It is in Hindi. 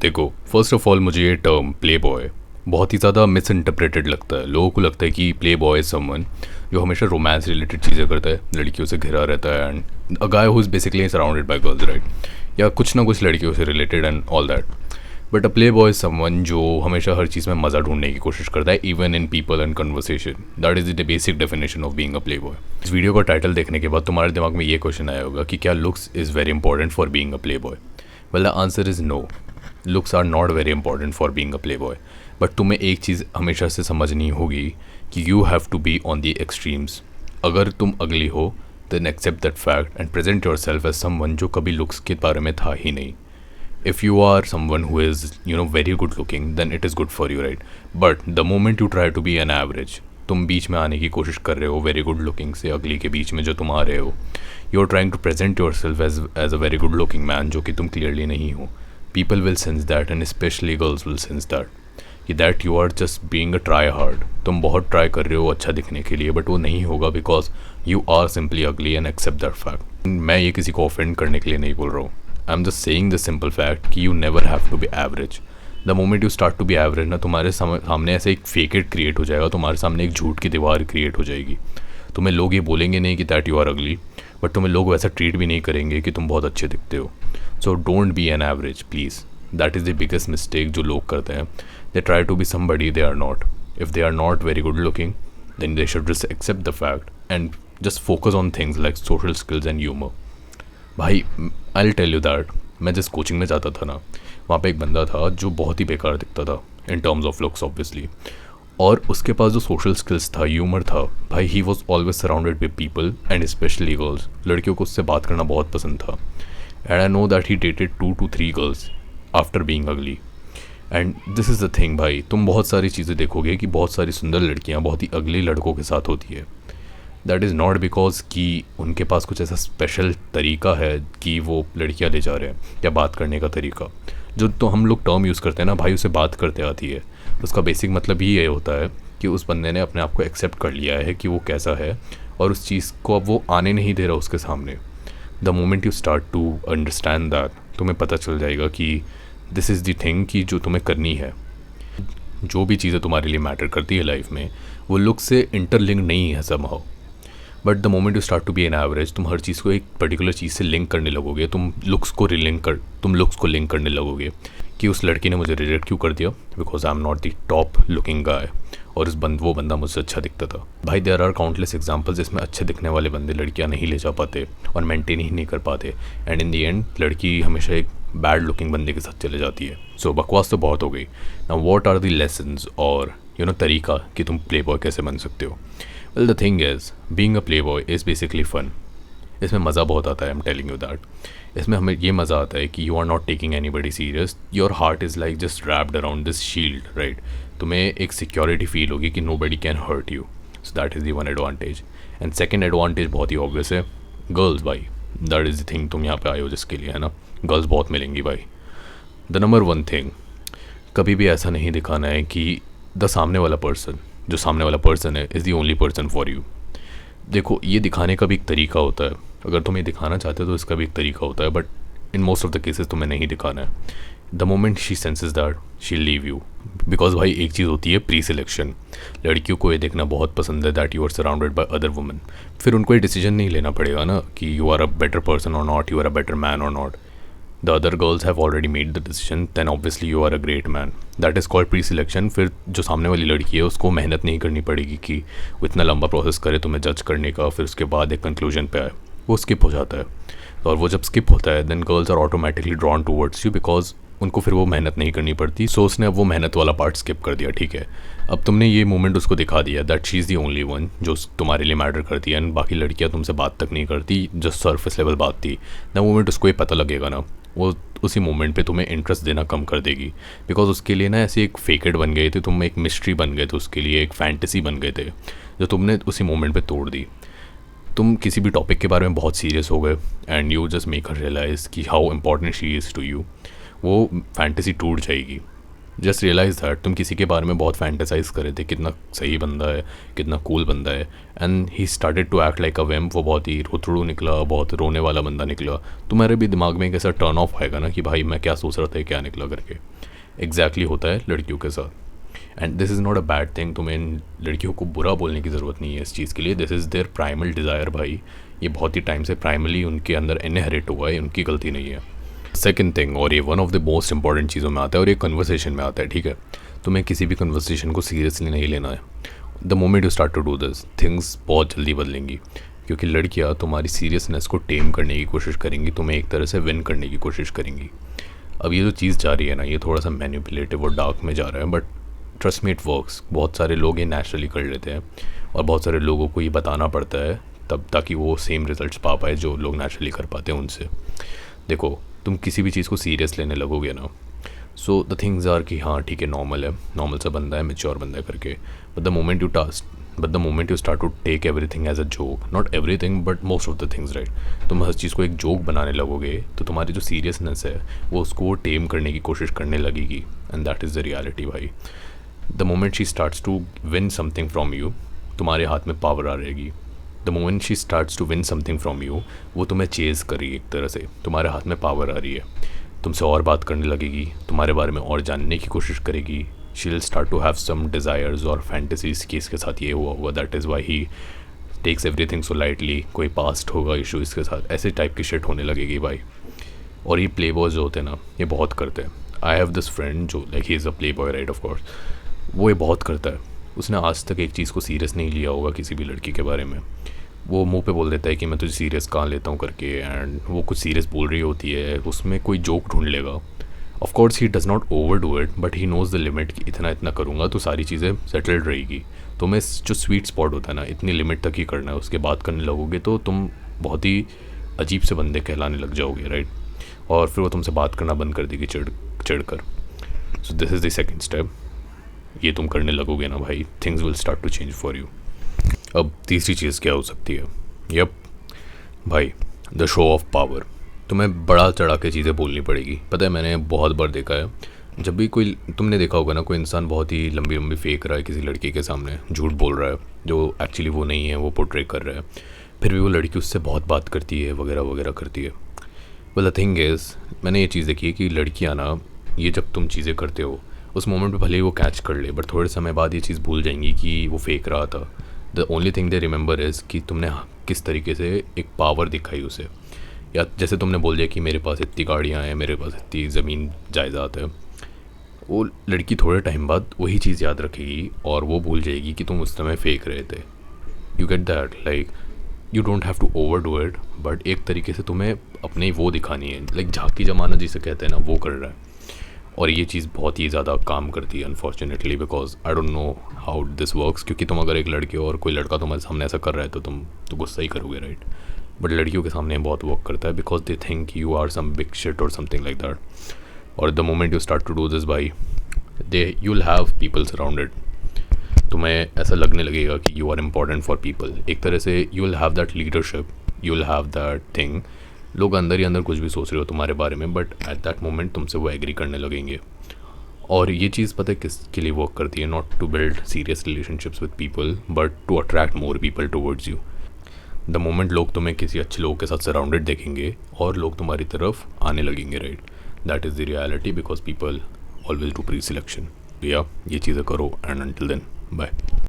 देखो, फर्स्ट ऑफ ऑल मुझे ये टर्म प्ले बॉय बहुत ही ज़्यादा मिस इंटरप्रेटेड लगता है। लोगों को लगता है कि प्ले बॉय इज समवन जो हमेशा रोमांस रिलेटेड चीज़ें करता है, लड़कियों से घिरा रहता है, and a guy who is basically surrounded by girls, right? या कुछ ना कुछ लड़कियों से related and all that. But a play boy is someone जो हमेशा हर चीज़ में मज़ा ढूंढने की कोशिश करता है, even in people and conversation. That is the basic definition of being a play boy. इस वीडियो का टाइटल देखने के बाद तुम्हारे दिमाग में ये क्वेश्चन आया होगा कि क्या looks is very important for being a play boy? Well, the answer is no. Looks are not very important for being a play boy. But तुम्हें एक चीज़ हमेशा से समझनी होगी कि you have to be on the extremes. अगर तुम अगली हो then accept that fact and present yourself as someone जो कभी लुक्स के बारे में था ही नहीं। If you are someone who is, very good looking, then it is good for you, right? But the moment you try to be an average, तुम बीच में आने की कोशिश कर रहे हो वेरी गुड लुकिंग से अगली के बीच में जो तुम आ रहे हो, you are trying to present yourself as a very good looking man जो कि तुम क्लियरली नहीं हो। People will sense that and specially girls will sense that you are just being a try hard. तुम बहुत ट्राई कर रहे हो अच्छा दिखने के लिए, बट वो नहीं होगा बिकॉज यू आर सिंपली अगली एंड एक्सेप्ट दैट फैक्ट। मैं ये किसी को ऑफेंड करने के लिए नहीं बोल रहा हूँ। I am just saying the simple fact कि you never have to be average. The moment you start to be average ना, तुम्हारे सामने ऐसे एक फेकेड क्रिएट हो जाएगा, तुम्हारे सामने एक झूठ की दीवार क्रिएट हो जाएगी। तुम्हें लोग ये बोलेंगे नहीं कि that you are ugly, but तुम्हें लोग वैसा ट्रीट भी नहीं करेंगे कि तुम बहुत अच्छे दिखते हो। So don't be an average please. That is the biggest mistake जो लोग करते हैं। They try to be somebody they are not. If they are not very good looking then they should just accept the fact and just focus on things like social skills and humour. भाई, I will tell you that मैं जिस कोचिंग में जाता था ना, वहाँ पे एक बंदा था जो बहुत ही बेकार दिखता था in terms of looks obviously, और उसके पास जो सोशल स्किल्स था, ह्यूमर था, भाई he was always surrounded with people and specially girls. लड़कियों को उससे बात करना बहुत पसंद था। And I know that he dated 2 to 3 girls after being ugly. And this is the thing भाई, तुम बहुत सारी चीज़ें देखोगे कि बहुत सारी सुंदर लड़कियाँ बहुत ही अगली लड़कों के साथ होती है। दैट इज़ नॉट बिकॉज कि उनके पास कुछ ऐसा स्पेशल तरीका है कि वो लड़कियां ले जा रहे हैं, या बात करने का तरीका जो तो हम लोग टर्म यूज़ करते हैं ना, भाई उसे बात करते आती है। उसका बेसिक मतलब ही ये होता है कि उस बंदे ने अपने आप को एक्सेप्ट कर लिया है कि वो कैसा है, और उस चीज़ को अब वो आने नहीं दे रहा उसके सामने। The moment you start to understand that, तुम्हें पता चल जाएगा कि दिस इज़ द थिंग कि जो तुम्हें करनी है। जो भी चीज़ें तुम्हारे लिए मैटर करती है लाइफ में, वो लुक से इंटरलिंक नहीं है somehow. But the moment you start to be an average, तुम हर चीज़ को एक पर्टिकुलर चीज़ से लिंक करने लगोगे। तुम लुक्स को लिंक करने लगोगे कि उस लड़की ने मुझे रिजेक्ट क्यों कर दिया, because I am not the top looking guy, और वो बंदा मुझसे अच्छा दिखता था। भाई देयर आर काउंटलेस एग्जाम्पल्स जिसमें अच्छे दिखने वाले बंदे लड़कियां नहीं ले जा पाते और मेंटेन ही नहीं कर पाते, एंड इन दी एंड लड़की हमेशा एक बैड लुकिंग बंदे के साथ चले जाती है। सो बकवास तो बहुत हो गई। Now what are the lessons और तरीका कि तुम प्ले बॉय कैसे बन सकते हो? Well, the thing is being a play boy is basically fun. इसमें मज़ा बहुत आता है, I am telling you that. इसमें हमें ये मज़ा आता है कि you are not taking anybody serious. Your heart is like just wrapped around this shield, right? तुम्हें एक सिक्योरिटी फील होगी कि nobody can hurt you. So that is the one advantage. And second advantage बहुत ही ऑब्वियस है, गर्ल्स भाई। दैट इज़ द थिंग तुम यहाँ पे आए हो जिसके लिए, है ना? गर्ल्स बहुत मिलेंगी भाई। द नंबर वन थिंग, कभी भी ऐसा नहीं दिखाना है कि जो सामने वाला पर्सन है is the only person for you. देखो, ये दिखाने का भी एक तरीका होता है। अगर तुम ये दिखाना चाहते हो तो इसका भी एक तरीका होता है, but in most of the cases तुम्हें नहीं दिखाना है। The moment she senses that she leave you, because भाई एक चीज़ होती है प्री सिलेक्शन। लड़कियों को ये देखना बहुत पसंद है that you are surrounded by other women. फिर उनको ये डिसीजन नहीं लेना पड़ेगा ना कि you are a better person और not, you are a better man और not. The other girls have already made the decision, then obviously you are a great man. That is called pre-selection. फिर जो सामने वाली लड़की है उसको मेहनत नहीं करनी पड़ेगी कि वो इतना लंबा प्रोसेस करे तुम्हें जज करने का, फिर उसके बाद एक कंक्लूजन पे आए। वो स्किप हो जाता है, और वो जब स्किप होता है then girls are automatically drawn towards you, because उनको फिर वो मेहनत नहीं करनी पड़ती। सो उसने अब वो मेहनत वाला पार्ट स्किप कर दिया, ठीक है? अब तुमने ये मोमेंट उसको दिखा दिया that she is the only one जो तुम्हारे लिए मैटर करती है, एंड बाकी लड़कियाँ तुमसे बात तक नहीं करती, जो सरफेस लेवल बात थी। द मोमेंट उसको ये पता लगेगा ना, वो उसी मोमेंट पे तुम्हें इंटरेस्ट देना कम कर देगी, बिकॉज उसके लिए ना ऐसे एक फेकेड बन गए थे, तुम एक मिस्ट्री बन गए थे उसके लिए, एक फैंटेसी बन गए थे जो तुमने उसी मोमेंट पे तोड़ दी। तुम किसी भी टॉपिक के बारे में बहुत सीरियस हो गए and you just make her realise कि how important she is to you. वो फैंटेसी टूट जाएगी। जस्ट रियलाइज दैट तुम किसी के बारे में बहुत फैंटेसाइज कर रहे थे, कितना सही बंदा है, कितना कूल बंदा है, and he started to act like a vamp. वो बहुत ही रोतड़ू निकला, बहुत रोने वाला बंदा निकला। तुम्हारे भी दिमाग में एक ऐसा टर्न ऑफ आएगा ना कि भाई मैं क्या सोच रहा था, क्या निकला करके। एग्जैक्टली होता है लड़कियों के साथ। And this is not a bad thing. तुम्हें इन लड़कियों को बुरा बोलने की ज़रूरत नहीं है इस चीज़ के लिए। This is their primal desire भाई। ये बहुत ही टाइम से प्राइमली उनके अंदर इनहेरिट हुआ है, उनकी गलती नहीं है। सेकेंड थिंग, और ये one of the most important चीज़ों में आता है, और ये कन्वर्सेशन में आता है, ठीक है। तुम्हें किसी भी कन्वर्सेशन को सीरियसली नहीं लेना है। The moment you start to do this things बहुत जल्दी बदलेंगी, क्योंकि लड़कियाँ तुम्हारी सीरियसनेस को टेम करने की कोशिश करेंगी, तुम्हें एक तरह से विन करने की कोशिश करेंगी। अब ये जो चीज़ जा रही है ना, ये थोड़ा सा मैनिपुलेटिव और डार्क में जा रहा है, but trust me it works. बहुत सारे लोग ये नेचुरली कर लेते हैं, और बहुत सारे लोगों को ये बताना पड़ता है तब, ताकि वो सेम रिजल्ट्स पा पाए जो लोग नेचुरली कर पाते हैं उनसे। देखो, तुम किसी भी चीज़ को सीरियस लेने लगोगे ना, सो द थिंग्स आर कि हाँ ठीक है, नॉर्मल है, नॉर्मल सा बंदा है, मेच्योर बंदा है करके। But the moment you start to take everything as a joke, not everything but most of the things, right. तुम हर चीज़ को एक जोक बनाने लगोगे तो तुम्हारी जो सीरियसनेस है वो उसको टेम करने की कोशिश करने लगेगी, and that is the reality भाई। The moment she starts to win something from you, तुम्हारे हाथ में पावर आ रहेगी। The moment she starts to win something from you, वो तुम्हें चेज़ करेगी, एक तरह से तुम्हारे हाथ में पावर आ रही है, तुमसे और बात करने लगेगी, तुम्हारे बारे में और जानने की कोशिश करेगी। She will start to have some desires और फैंटेसीज कि इसके साथ ये हुआ हुआ, that is why he takes everything so lightly. कोई पास्ट होगा इशू इसके साथ, ऐसे टाइप की शिट होने लगेगी भाई। और ये प्ले बॉयज जो होते हैं ना, ये बहुत करते हैं। आई हैव दिस फ्रेंड जो like he is a play boy, right, of course. वो ये बहुत करता है। उसने आज तक एक चीज़ को सीरियस नहीं लिया होगा किसी भी लड़की के बारे में। वो मुंह पे बोल देता है कि मैं तुझे सीरियस कहाँ लेता हूँ करके, एंड वो कुछ सीरियस बोल रही होती है, उसमें कोई जोक ढूंढ लेगा। Of course he does not over do it, but he knows the limit कि इतना इतना करूँगा तो सारी चीज़ें सेटल्ड रहेगी। तो मैं जो स्वीट स्पॉट होता है ना, इतनी लिमिट तक ही करना है, उसके बाद करने लगोगे तो तुम बहुत ही अजीब से बंदे कहलाने लग जाओगे, राइट। और फिर वो तुमसे बात करना बंद कर देगी चिढ़ कर। So this is the second step. ये तुम करने लगोगे ना भाई, things will start to change for you. अब तीसरी चीज़ क्या हो सकती है? यप भाई, द शो ऑफ पावर। तुम्हें बड़ा चढ़ा के चीज़ें बोलनी पड़ेगी। पता है, मैंने बहुत बार देखा है, जब भी कोई, तुमने देखा होगा ना, कोई इंसान बहुत ही लंबी लंबी फेंक रहा है किसी लड़की के सामने, झूठ बोल रहा है जो एक्चुअली वो नहीं है, वो पोर्ट्रे कर रहा है, फिर भी वो लड़की उससे बहुत बात करती है, वगैरह वगैरह करती है। वेल द थिंग इज़, मैंने ये चीज़ देखी है कि लड़कियाँ ना, ये जब तुम चीज़ें करते हो उस मोमेंट पे भले ही वो कैच कर ले, बट थोड़े समय बाद ये चीज़ भूल जाएंगी कि वो फेंक रहा था। The only thing they remember is कि तुमने किस तरीके से एक पावर दिखाई उसे। या जैसे तुमने बोल दिया कि मेरे पास इतनी गाड़ियाँ हैं, मेरे पास इतनी ज़मीन जायदाद है, वो लड़की थोड़े टाइम बाद वही चीज़ याद रखेगी और वो भूल जाएगी कि तुम उस समय फेंक रहे थे। You get that? Like you don't have to overdo it, but एक तरीके से तुम्हें अपने वो दिखानी है, लाइक झांकी जमाना जिसे कहते हैं ना, वो कर रहा है। और ये चीज़ बहुत ही ज़्यादा काम करती है unfortunately, because I don't know how this works. क्योंकि तुम अगर एक लड़की हो और कोई लड़का तुम्हारे सामने ऐसा कर रहा है तो तुम तो गुस्सा ही करोगे, राइट। बट लड़कियों के सामने बहुत वर्क करता है, because they think you are some big shit और समथिंग लाइक दैट। और the moment you start to do this by, you will have people surrounded. तुम्हें ऐसा लगने लगेगा कि you are important for people. एक तरह से you will have that leadership, you will have that thing. लोग अंदर ही अंदर कुछ भी सोच रहे हो तुम्हारे बारे में, बट एट दैट मोमेंट तुमसे वो एग्री करने लगेंगे। और ये चीज़ पता है किसके लिए वर्क करती है? Not to build serious relationships with people, but to attract more people towards you. The moment लोग तुम्हें किसी अच्छे लोगों के साथ सराउंडेड देखेंगे और लोग तुम्हारी तरफ आने लगेंगे, right. That is the reality, because people always do pre selection. या ये चीज़ें करो, एंड अंटिल देन बाय।